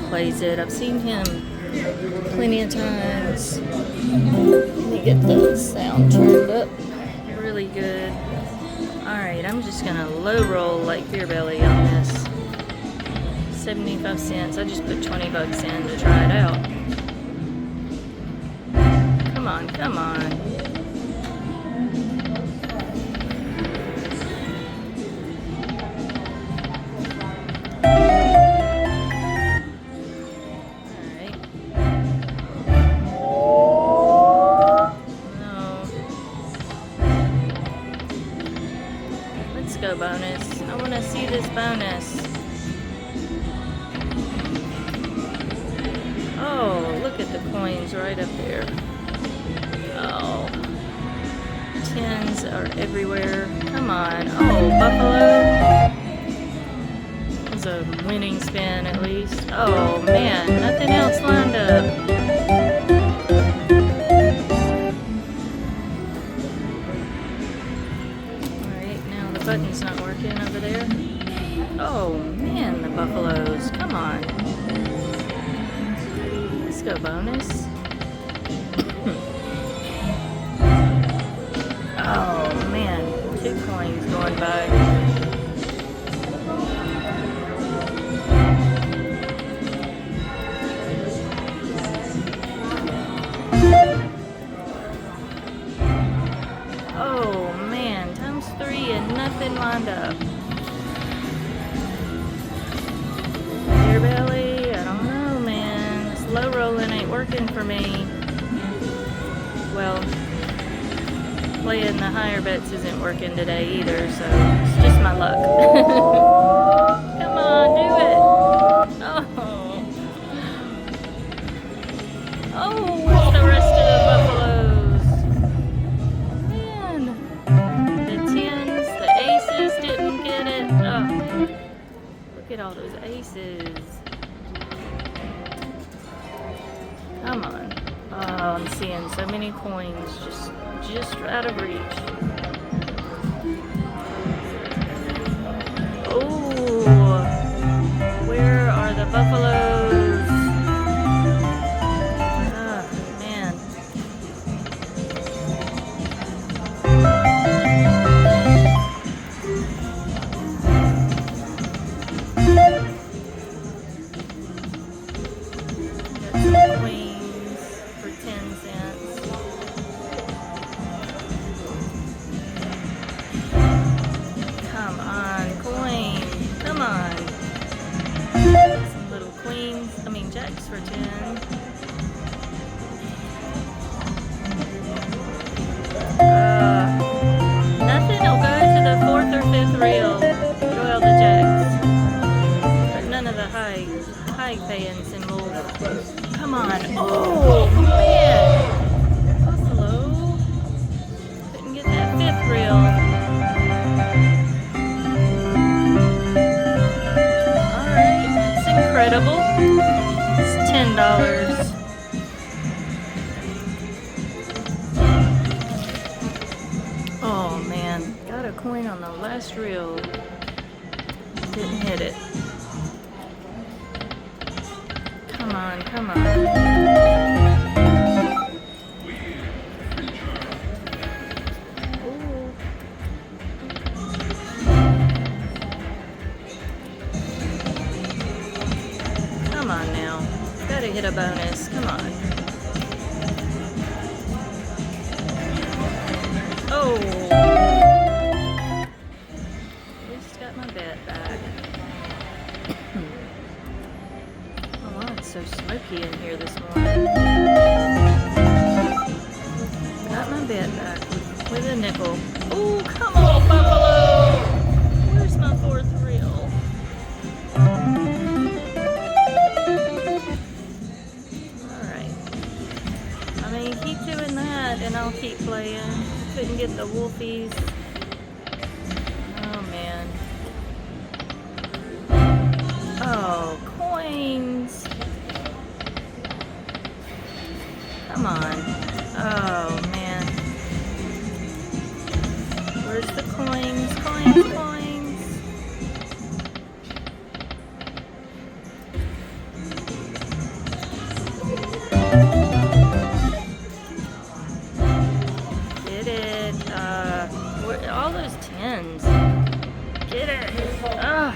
Plays it. I've seen him plenty of times. Let me get the sound turned up. Really good. Alright, I'm just gonna low roll like Beer Belly on this. 75 cents. I just put 20 bucks in to try it out. Come on, come on. Go bonus. I want to see this bonus. Oh, look at the coins right up there. Oh, tens are everywhere. Come on. Oh, Buffalo. It was a winning spin at least. Oh man, nothing else lined up. Button's not working over there. Oh man, the Buffaloes. Come on. Let's go bonus. Oh man, 2 coins going by. Lined up. Beer Belly, I don't know, man. This low rolling ain't working for me. Well, playing the higher bets isn't working today either, so it's just my luck. Come on, do it. Oh. Oh, where's the rest of the Buffaloes? Man. The 10s. Didn't get it. Oh, look at all those aces. Come on. Oh, I'm seeing so many coins just out of reach. Oh, where are the Buffaloes? Oh, man. Jacks for 10. Nothing will go to the 4th or 5th reel. Go out the jacks. But none of the high paying symbols. Come on. Oh man. Buffalo. Couldn't get that 5th reel. Alright, that's incredible. $10. Oh man, got a coin on the last reel. Didn't hit it. Come on, come on. Ooh. Come on now. Gotta hit a bonus. Come on. Oh. Just got my bet back. Oh, it's so smoky in here this morning. Got my bet back with a nickel. Oh, come on, Buffalo! Where's my 4th reel? Alright. keep doing that and I'll keep playing. Couldn't get the wolfies. Oh man. Oh, coins. Come on. Oh man. Where's the coins? Coins, coins. Get it. All those tens. Get it. Ugh.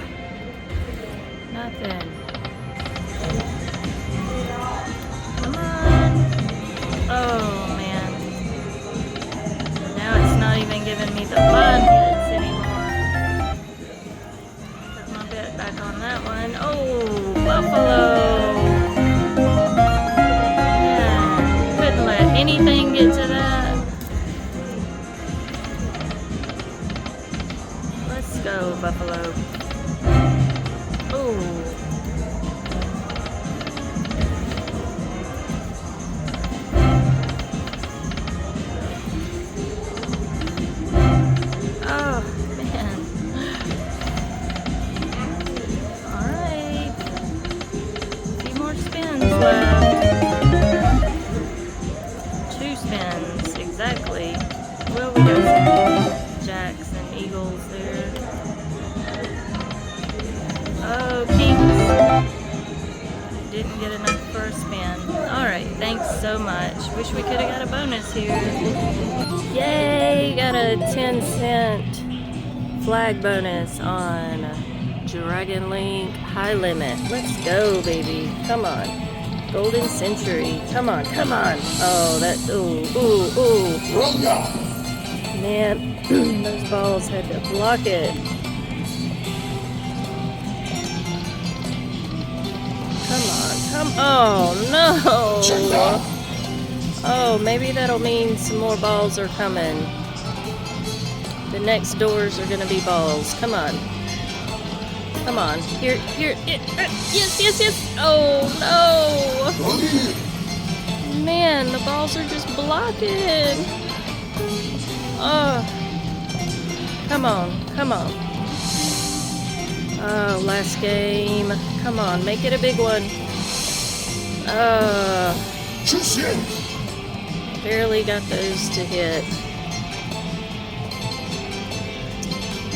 Nothing. Come on. Oh man. Now it's not even giving me the fun hits anymore. Put my bet back on that one. Oh, buffalo. Yeah. Couldn't let anything get to that. Let's go, buffalo. Oh. Didn't get enough for a spin. Alright, thanks so much. Wish we could have got a bonus here. Yay! Got a 10-cent flag bonus on Dragon Link High Limit. Let's go, baby. Come on. Golden Century. Come on, come on. Oh, that. Ooh, ooh, ooh. Man, those balls had to block it. Oh no! Oh, maybe that'll mean some more balls are coming. The next doors are gonna be balls. Come on. Come on. Here. Yes, yes, yes! Oh no! Man, the balls are just blocking. Oh. Come on, come on. Oh, last game. Come on, make it a big one. Barely got those to hit.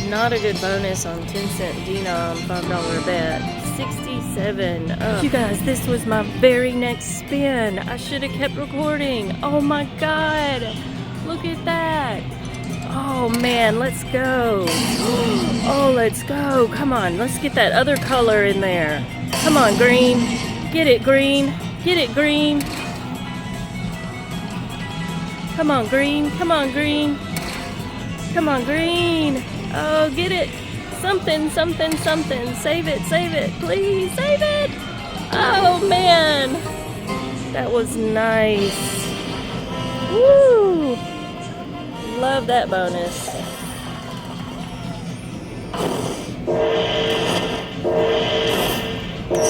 Not a good bonus on 10-cent denom $5 bet. 67. You guys, this was my very next spin. I should have kept recording. Oh my god. Look at that. Oh man, let's go. Oh, let's go. Come on, let's get that other color in there. Come on, green. Get it, green. Get it, green. Come on, green. Come on, green. Come on, green. Oh, get it. Something, something, something. Save it, please. Save it. Oh, man. That was nice. Woo. Love that bonus.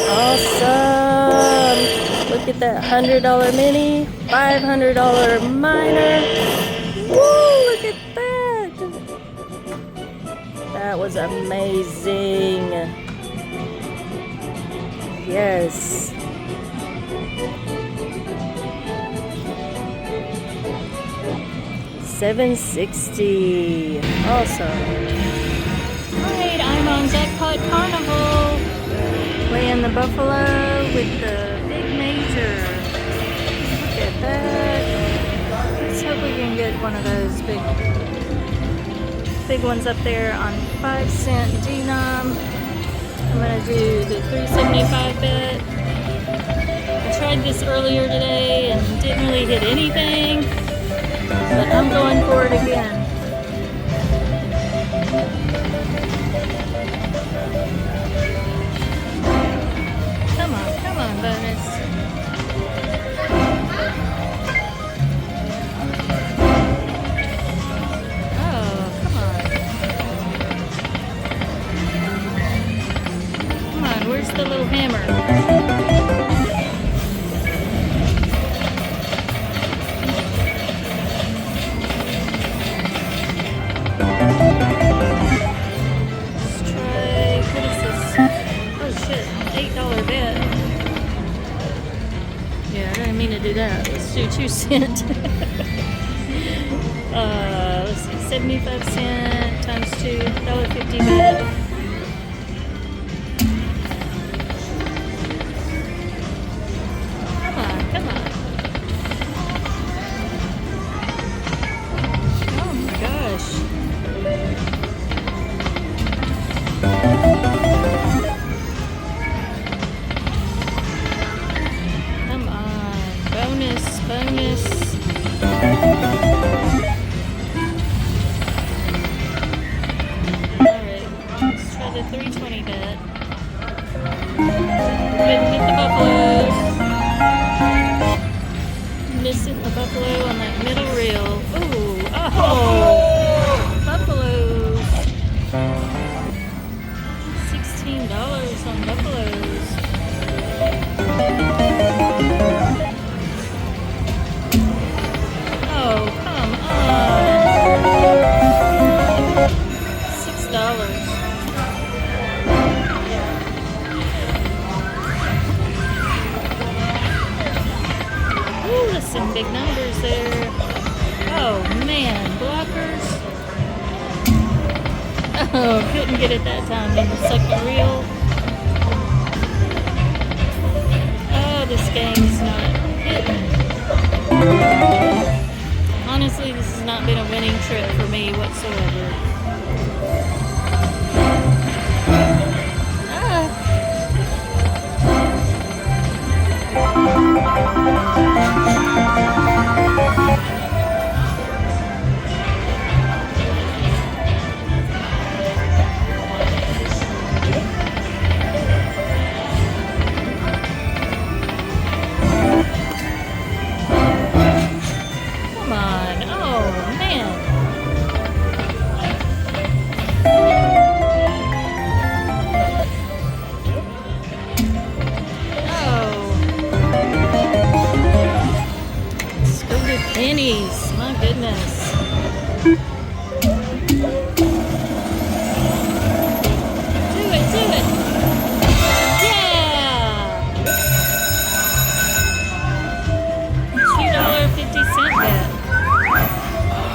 Awesome. Look at that $100 mini, $500 minor. Woo, look at that. That was amazing. Yes. $760. Awesome. Alright, I'm on Jackpot Carnival. Playing the buffalo with the big major. Look at that. Let's hope we can get one of those big ones up there on 5-cent denom. I'm gonna do the 375 bet. I tried this earlier today and didn't really hit anything, but I'm going for it again. Come on, bonus. Oh, come on. Come on, where's the little hammer? didn't mean to do that. Let's do 2 cents. Let's see, 75 cents times 2, $1.50 bet. Come on, come on. Oh my gosh. Come on. Bonus, bonus. Alright, let's try the 320 bet. Couldn't get the buffaloes. Missing the buffalo on that middle reel. Ooh, oh! Buffaloes. $16 on buffaloes. Oh, come on. $6. Ooh, that's some big numbers there. Oh man, blockers. Oh, couldn't get it that time in the second reel. Oh, this game's not hitting. Honestly, this has not been a winning trip for me whatsoever. Come on. Oh, man. Oh. Let's go get pennies. My goodness. Do it, do it. Yeah. $2.50 bet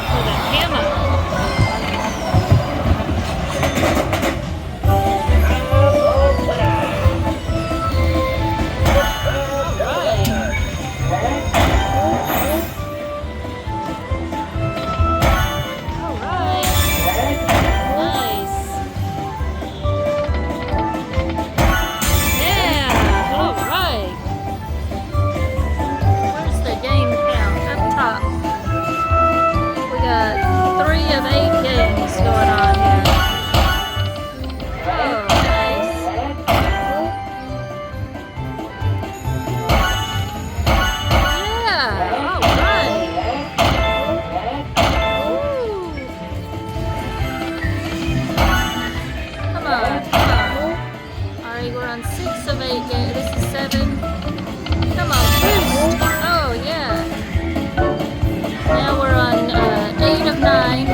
for the hammer. All right. Nice. Yeah. All right. Where's the game count? Up top. We got 3 of 8 games going on here. Oh, nice. Yeah. All right. Woo. Come on, come on. All right, we're on 6 of 8 games. This is 7. Come on, boost. Oh, yeah. Now we're on 8 of 9.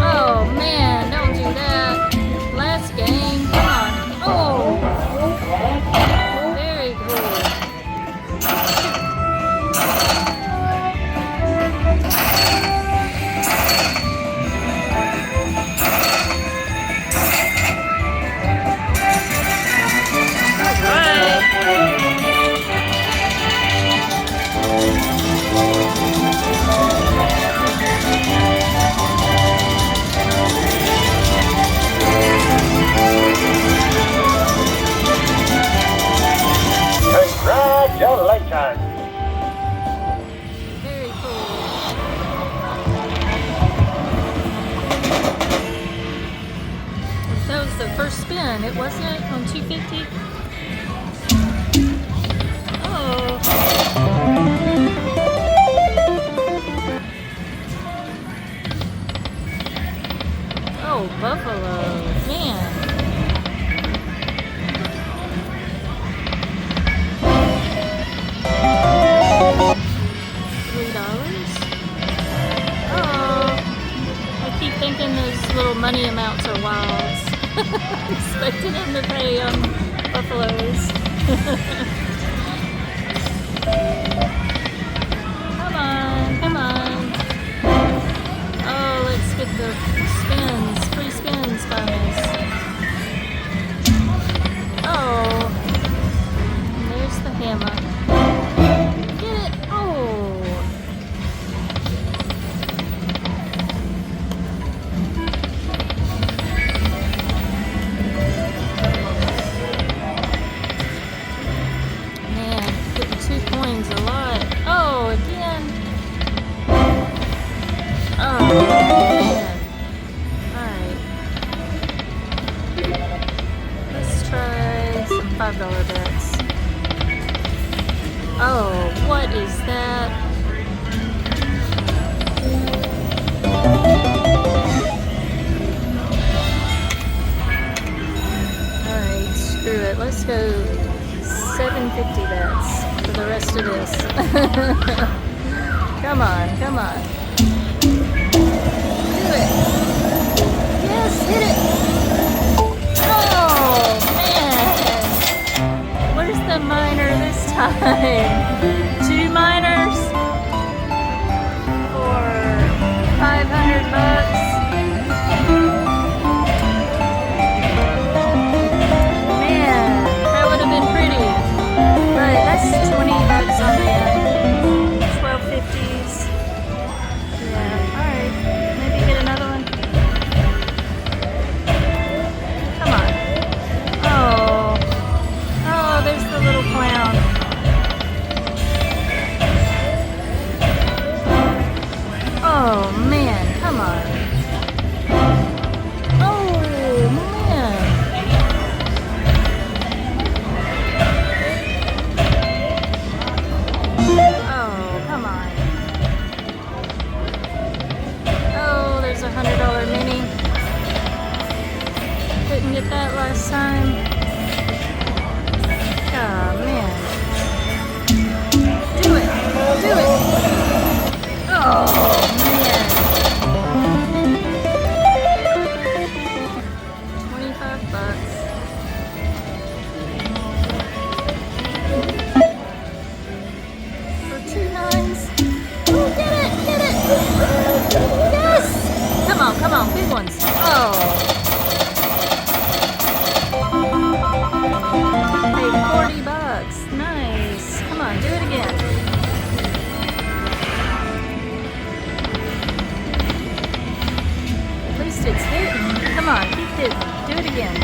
Oh, man, don't do that. Last game. Come on. Oh, very cool. All right. Congratulations! Very cool. That was the first spin. It wasn't it on 250? Oh. Oh, buffalo. Man. Thinking those little money amounts are wilds. Expecting him to pay on buffaloes. Man. Alright. Let's try some $5 bets. Oh, what is that? Alright, screw it. Let's go $7.50 bets for the rest of this. Come on, come on. Do it. Yes, hit it. Oh, man. Where's the minor this time? 2 minors for $500. Get that last time. Oh man. Do it. Do it. Oh man. 25 bucks. For 2 nines. Oh, get it. Get it. Yes. Come on. Come on. Big ones. Oh. $40. Nice. Come on, do it again. At least it's hitting. Come on, keep hitting. Do it again.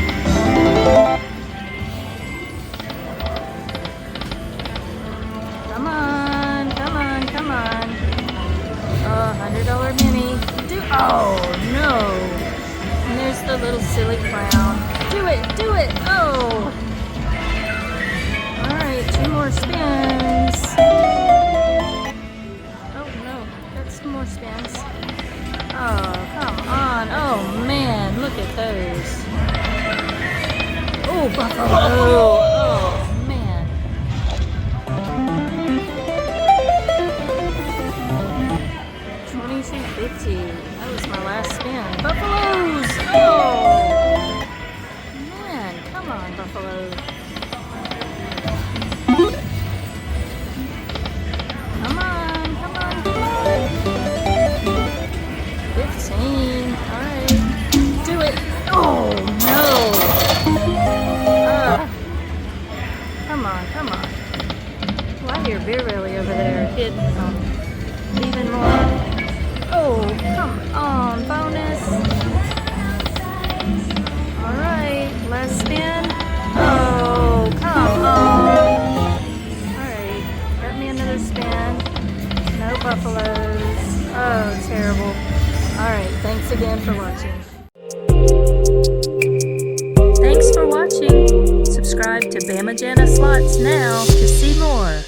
Come on, come on, come on. Oh, $100 mini. Oh, no. And there's the little silly clown. Do it, do it. Oh. 2 more spins. Oh no, got some more spins. Oh, come on. Oh man, look at those. Oh, buffalo. Oh man. $22.50. That was my last spin. Buffaloes. Oh man, come on, buffalo. Come on, come on, come on. 15. Alright. Do it. Oh, no. Come on, come on. Well, I hear Beer Belly over there hitting even more. Oh, come on. Bonus. Alright. Last spin. Oh, come on. Spin. No buffaloes. Oh, terrible. Alright, thanks again for watching. Thanks for watching. Subscribe to Bama Jana Slots now to see more.